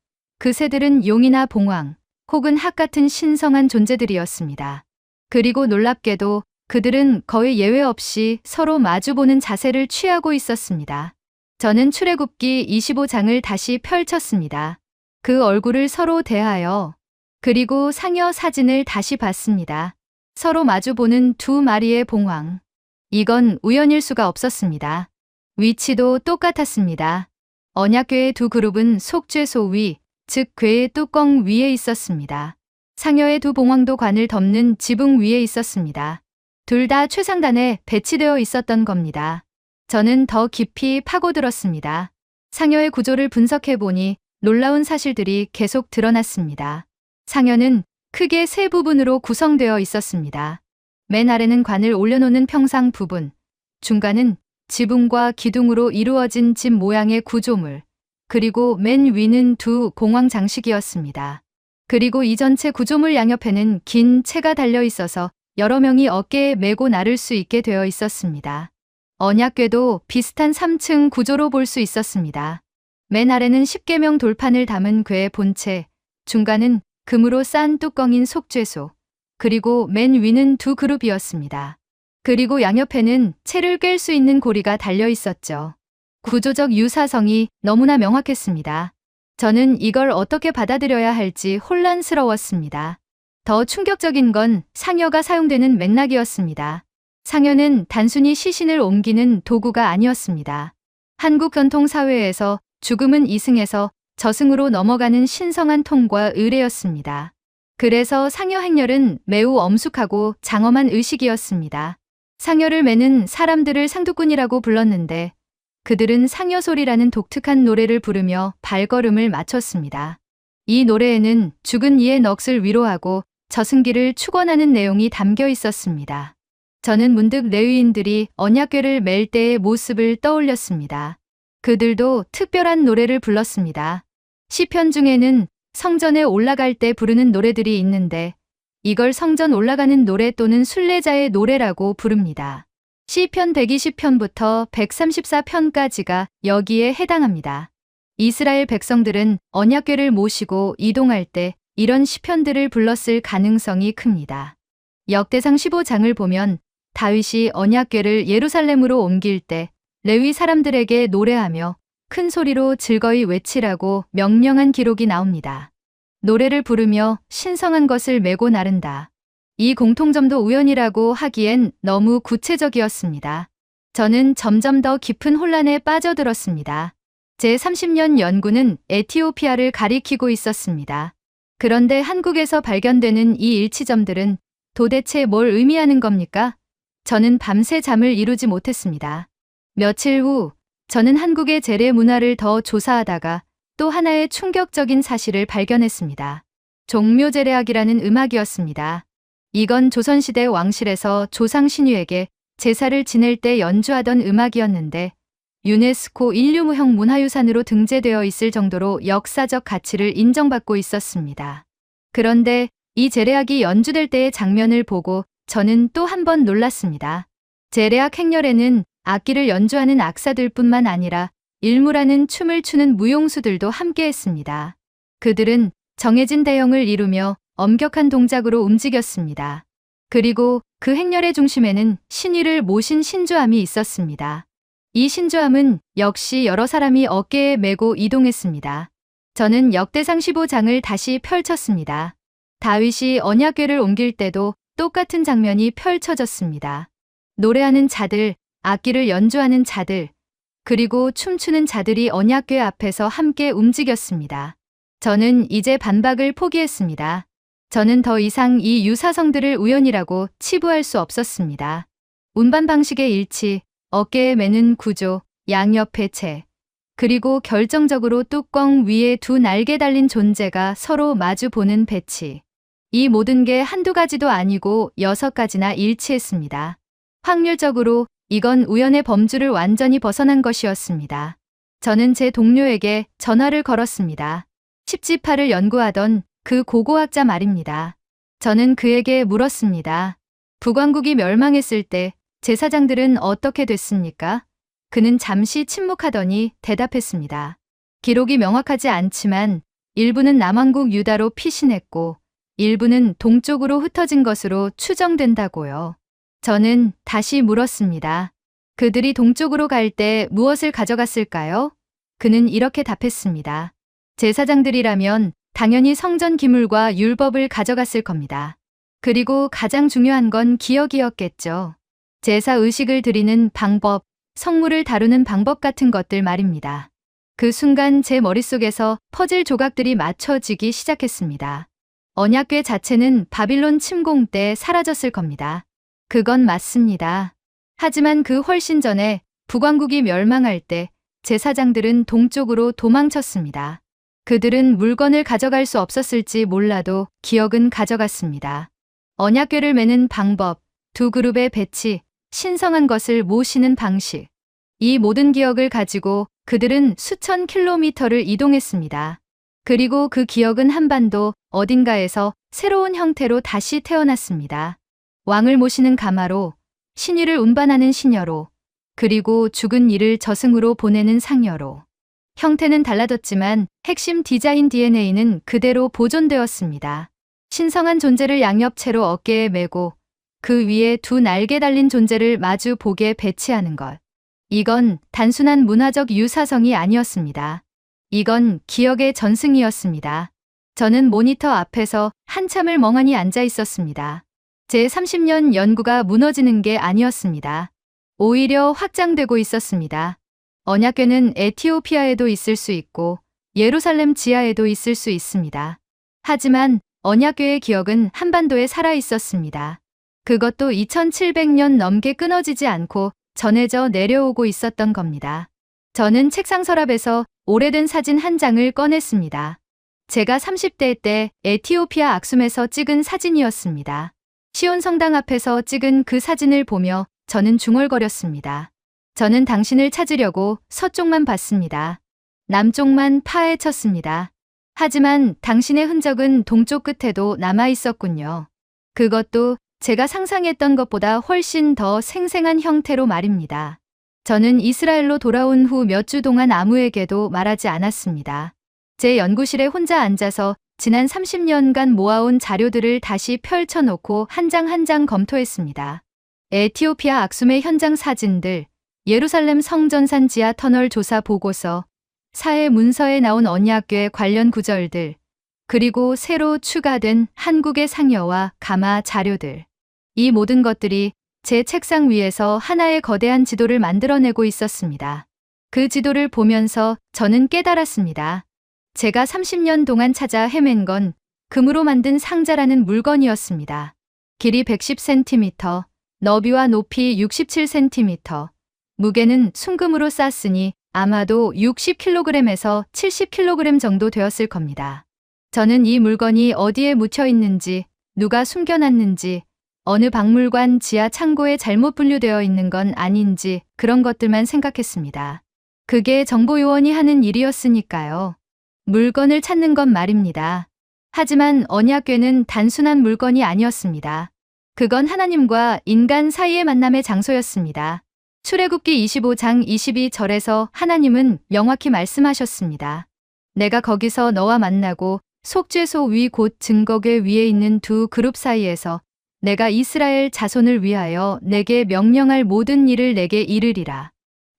그 새들은 용이나 봉황 혹은 학 같은 신성한 존재들이었습니다. 그리고 놀랍게도 그들은 거의 예외 없이 서로 마주보는 자세를 취하고 있었습니다. 저는 출애굽기 25장을 다시 펼쳤습니다. 그 얼굴을 서로 대하여 그리고 상여 사진을 다시 봤습니다. 서로 마주보는 두 마리의 봉황. 이건 우연일 수가 없었습니다. 위치도 똑같았습니다. 언약궤의 두 그룹은 속죄소 위, 즉 궤의 뚜껑 위에 있었습니다. 상여의 두 봉황도 관을 덮는 지붕 위에 있었습니다. 둘 다 최상단에 배치되어 있었던 겁니다. 저는 더 깊이 파고들었습니다. 상여의 구조를 분석해보니 놀라운 사실들이 계속 드러났습니다. 상여는 크게 세 부분으로 구성되어 있었습니다. 맨 아래는 관을 올려놓는 평상 부분, 중간은 지붕과 기둥으로 이루어진 집 모양의 구조물, 그리고 맨 위는 두 봉황 장식이었습니다. 그리고 이 전체 구조물 양옆에는 긴 채가 달려 있어서 여러 명이 어깨에 메고 나를 수 있게 되어 있었습니다. 언약궤도 비슷한 3층 구조로 볼 수 있었습니다. 맨 아래는 10계명 돌판을 담은 궤의 본체, 중간은 금으로 싼 뚜껑인 속죄소, 그리고 맨 위는 두 그룹이었습니다. 그리고 양옆에는 채를 꿰 수 있는 고리가 달려 있었죠. 구조적 유사성이 너무나 명확했습니다. 저는 이걸 어떻게 받아들여야 할지 혼란스러웠습니다. 더 충격적인 건 상여가 사용되는 맥락이었습니다. 상여는 단순히 시신을 옮기는 도구가 아니었습니다. 한국 전통 사회에서 죽음은 이승에서 저승으로 넘어가는 신성한 통과 의례였습니다. 그래서 상여 행렬은 매우 엄숙하고 장엄한 의식이었습니다. 상여를 매는 사람들을 상두꾼이라고 불렀는데 그들은 상여소리라는 독특한 노래를 부르며 발걸음을 맞췄습니다. 이 노래에는 죽은 이의 넋을 위로하고 저승길을 축원하는 내용이 담겨 있었습니다. 저는 문득 레위인들이 언약궤를 맬 때의 모습을 떠올렸습니다. 그들도 특별한 노래를 불렀습니다. 시편 중에는 성전에 올라갈 때 부르는 노래들이 있는데 이걸 성전 올라가는 노래 또는 순례자의 노래라고 부릅니다. 시편 120편부터 134편까지가 여기에 해당합니다. 이스라엘 백성들은 언약궤를 모시고 이동할 때 이런 시편들을 불렀을 가능성이 큽니다. 역대상 15장을 보면 다윗이 언약궤를 예루살렘으로 옮길 때 레위 사람들에게 노래하며 큰 소리로 즐거이 외치라고 명령한 기록이 나옵니다. 노래를 부르며 신성한 것을 메고 나른다. 이 공통점도 우연이라고 하기엔 너무 구체적이었습니다. 저는 점점 더 깊은 혼란에 빠져들었습니다. 제 30년 연구는 에티오피아를 가리키고 있었습니다. 그런데 한국에서 발견되는 이 일치점들은 도대체 뭘 의미하는 겁니까? 저는 밤새 잠을 이루지 못했습니다. 며칠 후 저는 한국의 재래 문화를 더 조사하다가 또 하나의 충격적인 사실을 발견했습니다. 종묘제례악이라는 음악이었습니다. 이건 조선시대 왕실에서 조상 신유에게 제사를 지낼 때 연주하던 음악이었는데 유네스코 인류무형 문화유산으로 등재되어 있을 정도로 역사적 가치를 인정받고 있었습니다. 그런데 이 제례악이 연주될 때의 장면을 보고 저는 또 한 번 놀랐습니다. 제례악 행렬에는 악기를 연주하는 악사들뿐만 아니라 일무라는 춤을 추는 무용수들도 함께했습니다. 그들은 정해진 대형을 이루며 엄격한 동작으로 움직였습니다. 그리고 그 행렬의 중심에는 신위를 모신 신주함이 있었습니다. 이 신주함은 역시 여러 사람이 어깨에 메고 이동했습니다. 저는 역대상 15장을 다시 펼쳤습니다. 다윗이 언약궤를 옮길 때도 똑같은 장면이 펼쳐졌습니다. 노래하는 자들, 악기를 연주하는 자들, 그리고 춤추는 자들이 언약궤 앞에서 함께 움직였습니다. 저는 이제 반박을 포기했습니다. 저는 더 이상 이 유사성들을 우연이라고 치부할 수 없었습니다. 운반 방식의 일치, 어깨에 매는 구조, 양옆의 채, 그리고 결정적으로 뚜껑 위에 두 날개 달린 존재가 서로 마주 보는 배치. 이 모든 게 한두 가지도 아니고 6가지나 일치했습니다. 확률적으로 이건 우연의 범주를 완전히 벗어난 것이었습니다. 저는 제 동료에게 전화를 걸었습니다. 십지파를 연구하던 그 고고학자 말입니다. 저는 그에게 물었습니다. 북왕국이 멸망했을 때 제사장들은 어떻게 됐습니까? 그는 잠시 침묵하더니 대답했습니다. 기록이 명확하지 않지만 일부는 남왕국 유다로 피신했고 일부는 동쪽으로 흩어진 것으로 추정된다고요. 저는 다시 물었습니다. 그들이 동쪽으로 갈 때 무엇을 가져갔을까요? 그는 이렇게 답했습니다. 제사장들이라면 당연히 성전 기물과 율법을 가져갔을 겁니다. 그리고 가장 중요한 건 기억이었겠죠. 제사 의식을 드리는 방법, 성물을 다루는 방법 같은 것들 말입니다. 그 순간 제 머릿속에서 퍼즐 조각들이 맞춰지기 시작했습니다. 언약궤 자체는 바빌론 침공 때 사라졌을 겁니다. 그건 맞습니다. 하지만 그 훨씬 전에 북왕국이 멸망할 때 제사장들은 동쪽으로 도망쳤습니다. 그들은 물건을 가져갈 수 없었을지 몰라도 기억은 가져갔습니다. 언약궤를 매는 방법, 두 그룹의 배치, 신성한 것을 모시는 방식. 이 모든 기억을 가지고 그들은 수천 킬로미터를 이동했습니다. 그리고 그 기억은 한반도 어딘가에서 새로운 형태로 다시 태어났습니다. 왕을 모시는 가마로, 신위를 운반하는 시녀로, 그리고 죽은 이를 저승으로 보내는 상여로. 형태는 달라졌지만 핵심 디자인 DNA는 그대로 보존되었습니다. 신성한 존재를 양옆채로 어깨에 메고 그 위에 두 날개 달린 존재를 마주 보게 배치하는 것. 이건 단순한 문화적 유사성이 아니었습니다. 이건 기억의 전승이었습니다. 저는 모니터 앞에서 한참을 멍하니 앉아 있었습니다. 제 30년 연구가 무너지는 게 아니었습니다. 오히려 확장되고 있었습니다. 언약궤는 에티오피아에도 있을 수 있고 예루살렘 지하에도 있을 수 있습니다. 하지만 언약궤의 기억은 한반도에 살아 있었습니다. 그것도 2700년 넘게 끊어지지 않고 전해져 내려오고 있었던 겁니다. 저는 책상 서랍에서 오래된 사진 한 장을 꺼냈습니다. 제가 30대 때 에티오피아 악숨에서 찍은 사진이었습니다. 시온 성당 앞에서 찍은 그 사진을 보며 저는 중얼거렸습니다. 저는 당신을 찾으려고 서쪽만 봤습니다. 남쪽만 파헤쳤습니다. 하지만 당신의 흔적은 동쪽 끝에도 남아 있었군요. 그것도 제가 상상했던 것보다 훨씬 더 생생한 형태로 말입니다. 저는 이스라엘로 돌아온 후 몇 주 동안 아무에게도 말하지 않았습니다. 제 연구실에 혼자 앉아서 지난 30년간 모아온 자료들을 다시 펼쳐놓고 한 장 한 장 검토했습니다. 에티오피아 악숨의 현장 사진들, 예루살렘 성전산 지하 터널 조사 보고서, 사회 문서에 나온 언약궤 관련 구절들, 그리고 새로 추가된 한국의 상여와 가마 자료들. 이 모든 것들이 제 책상 위에서 하나의 거대한 지도를 만들어내고 있었습니다. 그 지도를 보면서 저는 깨달았습니다. 제가 30년 동안 찾아 헤맨 건 금으로 만든 상자라는 물건이었습니다. 길이 110cm, 너비와 높이 67cm, 무게는 순금으로 쌌으니 아마도 60kg에서 70kg 정도 되었을 겁니다. 저는 이 물건이 어디에 묻혀 있는지, 누가 숨겨놨는지, 어느 박물관 지하 창고에 잘못 분류되어 있는 건 아닌지 그런 것들만 생각했습니다. 그게 정보요원이 하는 일이었으니까요. 물건을 찾는 건 말입니다. 하지만 언약궤는 단순한 물건이 아니었습니다. 그건 하나님과 인간 사이의 만남의 장소였습니다. 출애굽기 25장 22절에서 하나님은 명확히 말씀하셨습니다. 내가 거기서 너와 만나고 속죄소 위 곧 증거궤 위에 있는 두 그룹 사이에서 내가 이스라엘 자손을 위하여 내게 명령할 모든 일을 내게 이르리라.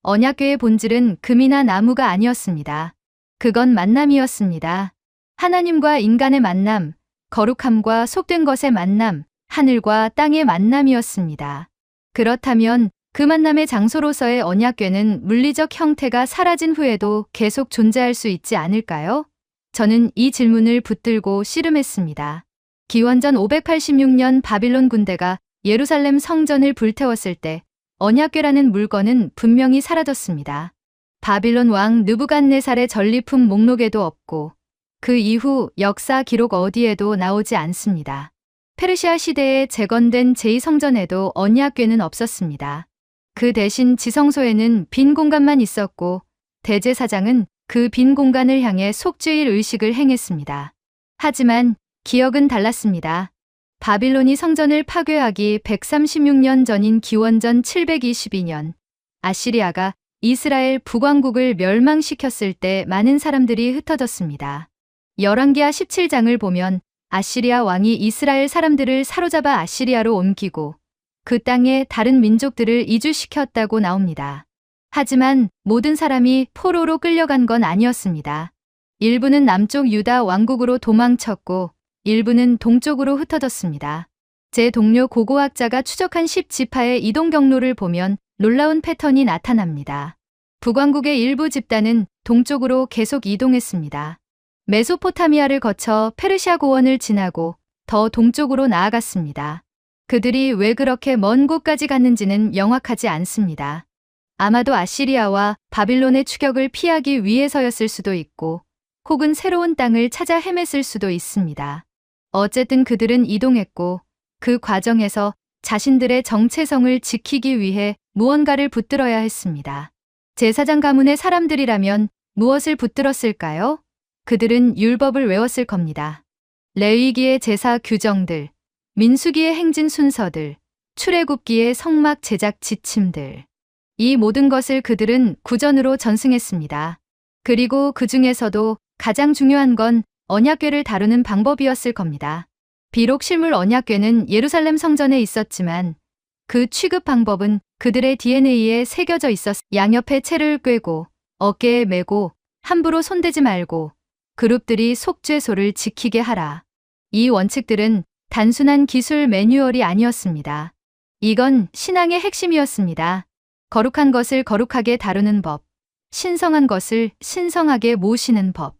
언약궤의 본질은 금이나 나무가 아니었습니다. 그건 만남이었습니다. 하나님과 인간의 만남, 거룩함과 속된 것의 만남, 하늘과 땅의 만남이었습니다. 그렇다면 그 만남의 장소로서의 언약궤는 물리적 형태가 사라진 후에도 계속 존재할 수 있지 않을까요? 저는 이 질문을 붙들고 씨름했습니다. 기원전 586년 바빌론 군대가 예루살렘 성전을 불태웠을 때 언약궤라는 물건은 분명히 사라졌습니다. 바빌론 왕 느부갓네살의 전리품 목록에도 없고 그 이후 역사 기록 어디에도 나오지 않습니다. 페르시아 시대에 재건된 제2성전에도 언약궤는 없었습니다. 그 대신 지성소에는 빈 공간만 있었고 대제사장은 그 빈 공간을 향해 속죄일 의식을 행했습니다. 하지만 기억은 달랐습니다. 바빌론이 성전을 파괴하기 136년 전인 기원전 722년 아시리아가 이스라엘 북왕국을 멸망시켰을 때 많은 사람들이 흩어졌습니다. 열왕기하 17장을 보면 아시리아 왕이 이스라엘 사람들을 사로잡아 아시리아로 옮기고 그 땅에 다른 민족들을 이주시켰다고 나옵니다. 하지만 모든 사람이 포로로 끌려간 건 아니었습니다. 일부는 남쪽 유다 왕국으로 도망쳤고 일부는 동쪽으로 흩어졌습니다. 제 동료 고고학자가 추적한 10지파의 이동 경로를 보면 놀라운 패턴이 나타납니다. 북왕국의 일부 집단은 동쪽으로 계속 이동했습니다. 메소포타미아를 거쳐 페르시아 고원을 지나고 더 동쪽으로 나아갔습니다. 그들이 왜 그렇게 먼 곳까지 갔는지는 명확하지 않습니다. 아마도 아시리아와 바빌론의 추격을 피하기 위해서였을 수도 있고 혹은 새로운 땅을 찾아 헤맸을 수도 있습니다. 어쨌든 그들은 이동했고 그 과정에서 자신들의 정체성을 지키기 위해 무언가를 붙들어야 했습니다. 제사장 가문의 사람들이라면 무엇을 붙들었을까요? 그들은 율법을 외웠을 겁니다. 레위기의 제사 규정들, 민수기의 행진 순서들, 출애굽기의 성막 제작 지침들. 이 모든 것을 그들은 구전으로 전승했습니다. 그리고 그 중에서도 가장 중요한 건 언약궤를 다루는 방법이었을 겁니다. 비록 실물 언약궤는 예루살렘 성전에 있었지만 그 취급 방법은 그들의 DNA에 새겨져 있었. 양옆에 채를 꿰고 어깨에 메고 함부로 손대지 말고 그룹들이 속죄소를 지키게 하라. 이 원칙들은 단순한 기술 매뉴얼이 아니었습니다. 이건 신앙의 핵심이었습니다. 거룩한 것을 거룩하게 다루는 법, 신성한 것을 신성하게 모시는 법.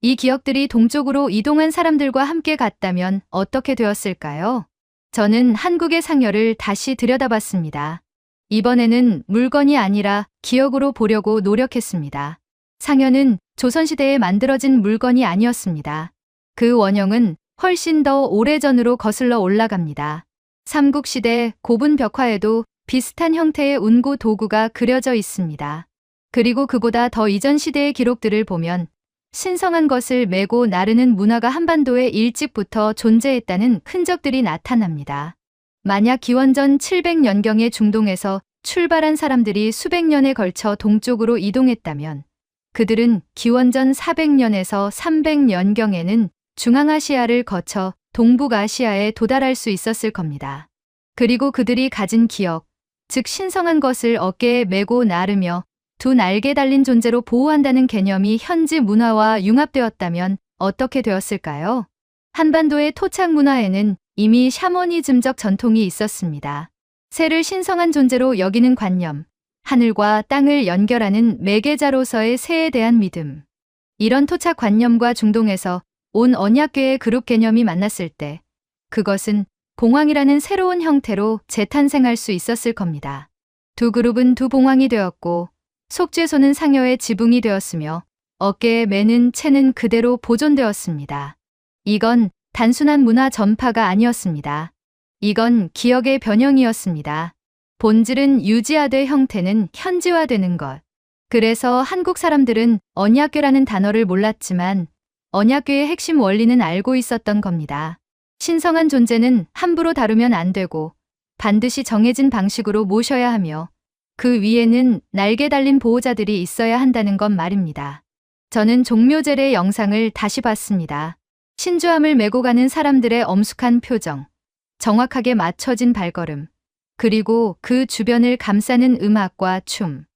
이 기억들이 동쪽으로 이동한 사람들과 함께 갔다면 어떻게 되었을까요? 저는 한국의 상여를 다시 들여다봤습니다. 이번에는 물건이 아니라 기억으로 보려고 노력했습니다. 상여는 조선시대에 만들어진 물건이 아니었습니다. 그 원형은 훨씬 더 오래전으로 거슬러 올라갑니다. 삼국시대 고분 벽화에도 비슷한 형태의 운구 도구가 그려져 있습니다. 그리고 그보다 더 이전 시대의 기록들을 보면 신성한 것을 메고 나르는 문화가 한반도에 일찍부터 존재했다는 흔적들이 나타납니다. 만약 기원전 700년경에 중동에서 출발한 사람들이 수백 년에 걸쳐 동쪽으로 이동했다면 그들은 기원전 400년에서 300년경에는 중앙아시아를 거쳐 동북아시아에 도달할 수 있었을 겁니다. 그리고 그들이 가진 기억, 즉 신성한 것을 어깨에 메고 나르며 두 날개 달린 존재로 보호한다는 개념이 현지 문화와 융합되었다면 어떻게 되었을까요? 한반도의 토착 문화에는 이미 샤머니즘적 전통이 있었습니다. 새를 신성한 존재로 여기는 관념, 하늘과 땅을 연결하는 매개자로서의 새에 대한 믿음. 이런 토착 관념과 중동에서 온 언약궤의 그룹 개념이 만났을 때 그것은 봉황이라는 새로운 형태로 재탄생할 수 있었을 겁니다. 두 그룹은 두 봉황이 되었고 속죄소는 상여의 지붕이 되었으며 어깨에 매는 채는 그대로 보존되었습니다. 이건 단순한 문화 전파가 아니었습니다. 이건 기억의 변형이었습니다. 본질은 유지하되 형태는 현지화되는 것. 그래서 한국 사람들은 언약궤라는 단어를 몰랐지만 언약궤의 핵심 원리는 알고 있었던 겁니다. 신성한 존재는 함부로 다루면 안 되고 반드시 정해진 방식으로 모셔야 하며 그 위에는 날개 달린 보호자들이 있어야 한다는 것 말입니다. 저는 종묘제례 영상을 다시 봤습니다. 신주함을 메고 가는 사람들의 엄숙한 표정, 정확하게 맞춰진 발걸음, 그리고 그 주변을 감싸는 음악과 춤.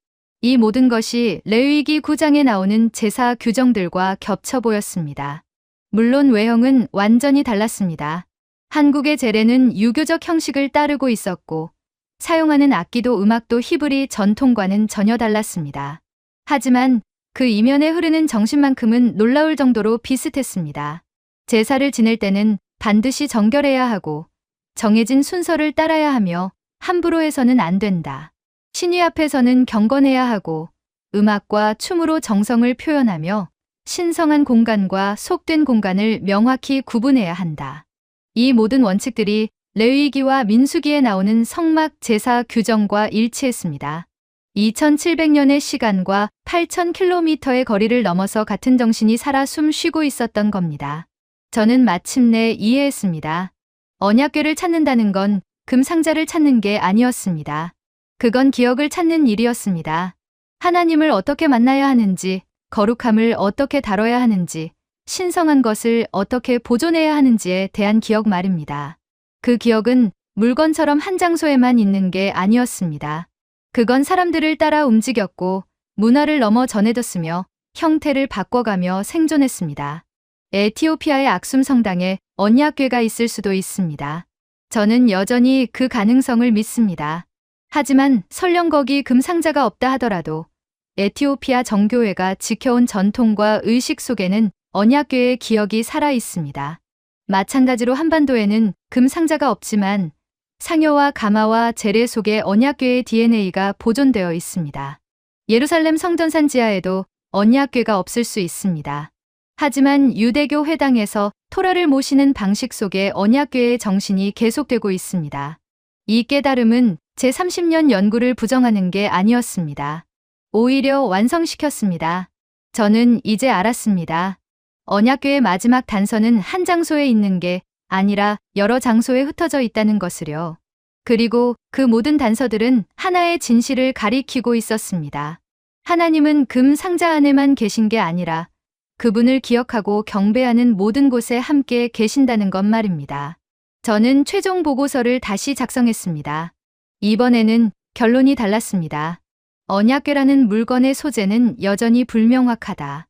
이 모든 것이 레위기 9장에 나오는 제사 규정들과 겹쳐 보였습니다. 물론 외형은 완전히 달랐습니다. 한국의 제례는 유교적 형식을 따르고 있었고 사용하는 악기도 음악도 히브리 전통과는 전혀 달랐습니다. 하지만 그 이면에 흐르는 정신만큼은 놀라울 정도로 비슷했습니다. 제사를 지낼 때는 반드시 정결해야 하고 정해진 순서를 따라야 하며 함부로 해서는 안 된다. 신위 앞에서는 경건해야 하고 음악과 춤으로 정성을 표현하며 신성한 공간과 속된 공간을 명확히 구분해야 한다. 이 모든 원칙들이 레위기와 민수기에 나오는 성막 제사 규정과 일치했습니다. 2700년의 시간과 8000km의 거리를 넘어서 같은 정신이 살아 숨 쉬고 있었던 겁니다. 저는 마침내 이해했습니다. 언약궤를 찾는다는 건 금상자를 찾는 게 아니었습니다. 그건 기억을 찾는 일이었습니다. 하나님을 어떻게 만나야 하는지, 거룩함을 어떻게 다뤄야 하는지, 신성한 것을 어떻게 보존해야 하는지에 대한 기억 말입니다. 그 기억은 물건처럼 한 장소에만 있는 게 아니었습니다. 그건 사람들을 따라 움직였고 문화를 넘어 전해졌으며 형태를 바꿔가며 생존했습니다. 에티오피아의 악숨 성당에 언약궤가 있을 수도 있습니다. 저는 여전히 그 가능성을 믿습니다. 하지만 설령 거기 금상자가 없다 하더라도 에티오피아 정교회가 지켜온 전통과 의식 속에는 언약궤의 기억이 살아 있습니다. 마찬가지로 한반도에는 금상자가 없지만 상여와 가마와 제례 속에 언약궤의 DNA가 보존되어 있습니다. 예루살렘 성전산 지하에도 언약궤가 없을 수 있습니다. 하지만 유대교 회당에서 토라를 모시는 방식 속에 언약궤의 정신이 계속되고 있습니다. 이 깨달음은 제30년 연구를 부정하는 게 아니었습니다. 오히려 완성시켰습니다. 저는 이제 알았습니다. 언약궤의 마지막 단서는 한 장소에 있는 게 아니라 여러 장소에 흩어져 있다는 것을요. 그리고 그 모든 단서들은 하나의 진실을 가리키고 있었습니다. 하나님은 금 상자 안에만 계신 게 아니라 그분을 기억하고 경배하는 모든 곳에 함께 계신다는 것 말입니다. 저는 최종 보고서를 다시 작성했습니다. 이번에는 결론이 달랐습니다. 언약궤라는 물건의 소재는 여전히 불명확하다.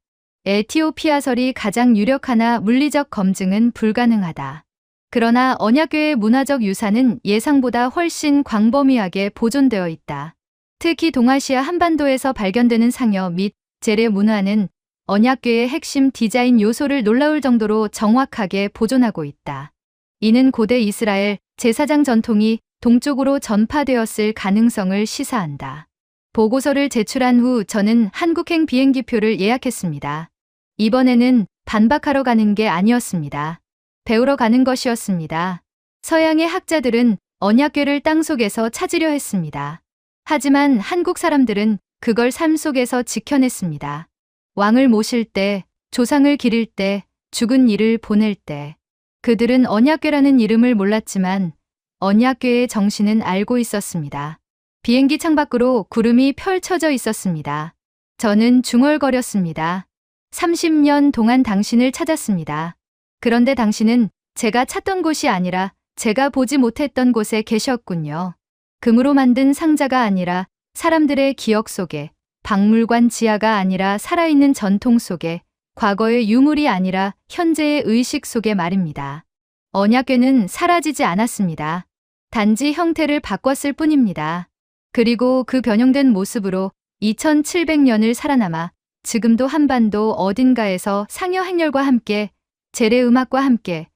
에티오피아설이 가장 유력하나 물리적 검증은 불가능하다. 그러나 언약궤의 문화적 유산은 예상보다 훨씬 광범위하게 보존되어 있다. 특히 동아시아 한반도에서 발견되는 상여 및 제례 문화는 언약궤의 핵심 디자인 요소를 놀라울 정도로 정확하게 보존하고 있다. 이는 고대 이스라엘 제사장 전통이 동쪽으로 전파되었을 가능성을 시사한다. 보고서를 제출한 후 저는 한국행 비행기표를 예약했습니다. 이번에는 반박하러 가는 게 아니었습니다. 배우러 가는 것이었습니다. 서양의 학자들은 언약궤를 땅속에서 찾으려 했습니다. 하지만 한국 사람들은 그걸 삶 속에서 지켜냈습니다. 왕을 모실 때, 조상을 기릴 때, 죽은 이를 보낼 때. 그들은 언약궤라는 이름을 몰랐지만 언약궤의 정신은 알고 있었습니다. 비행기 창밖으로 구름이 펼쳐져 있었습니다. 저는 중얼거렸습니다. 30년 동안 당신을 찾았습니다. 그런데 당신은 제가 찾던 곳이 아니라 제가 보지 못했던 곳에 계셨군요. 금으로 만든 상자가 아니라 사람들의 기억 속에, 박물관 지하가 아니라 살아있는 전통 속에, 과거의 유물이 아니라 현재의 의식 속에 말입니다. 언약궤는 사라지지 않았습니다. 단지 형태를 바꿨을 뿐입니다. 그리고 그 변형된 모습으로 2700년을 살아남아 지금도 한반도 어딘가에서 상여 행렬과 함께 재래음악과 함께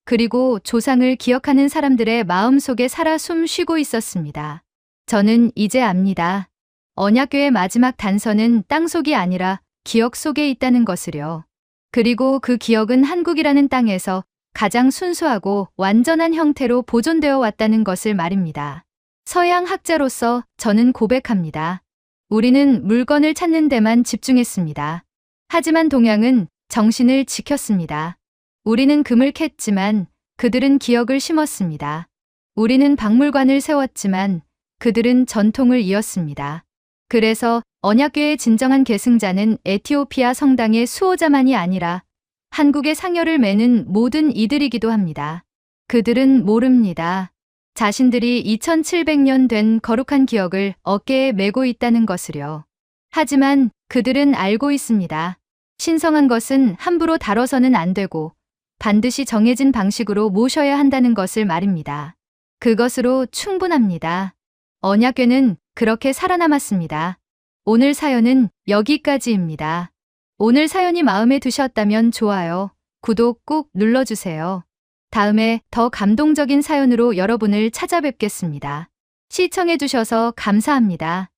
그리고 조상을 기억하는 사람들의 마음속에 살아 숨 쉬고 있었습니다. 저는 이제 압니다. 언약궤의 마지막 단서는 땅속이 아니라 기억 속에 있다는 것을요. 그리고 그 기억은 한국이라는 땅에서 가장 순수하고 완전한 형태로 보존되어 왔다는 것을 말입니다. 서양 학자로서 저는 고백합니다. 우리는 물건을 찾는 데만 집중했습니다. 하지만 동양은 정신을 지켰습니다. 우리는 금을 캤지만 그들은 기억을 심었습니다. 우리는 박물관을 세웠지만 그들은 전통을 이었습니다. 그래서 언약궤의 진정한 계승자는 에티오피아 성당의 수호자만이 아니라 한국의 상여를 매는 모든 이들이기도 합니다. 그들은 모릅니다. 자신들이 2700년 된 거룩한 기억을 어깨에 메고 있다는 것을요. 하지만 그들은 알고 있습니다. 신성한 것은 함부로 다뤄서는 안 되고 반드시 정해진 방식으로 모셔야 한다는 것을 말입니다. 그것으로 충분합니다. 언약궤는 그렇게 살아남았습니다. 오늘 사연은 여기까지입니다. 오늘 사연이 마음에 드셨다면 좋아요, 구독 꾹 눌러주세요. 다음에 더 감동적인 사연으로 여러분을 찾아뵙겠습니다. 시청해주셔서 감사합니다.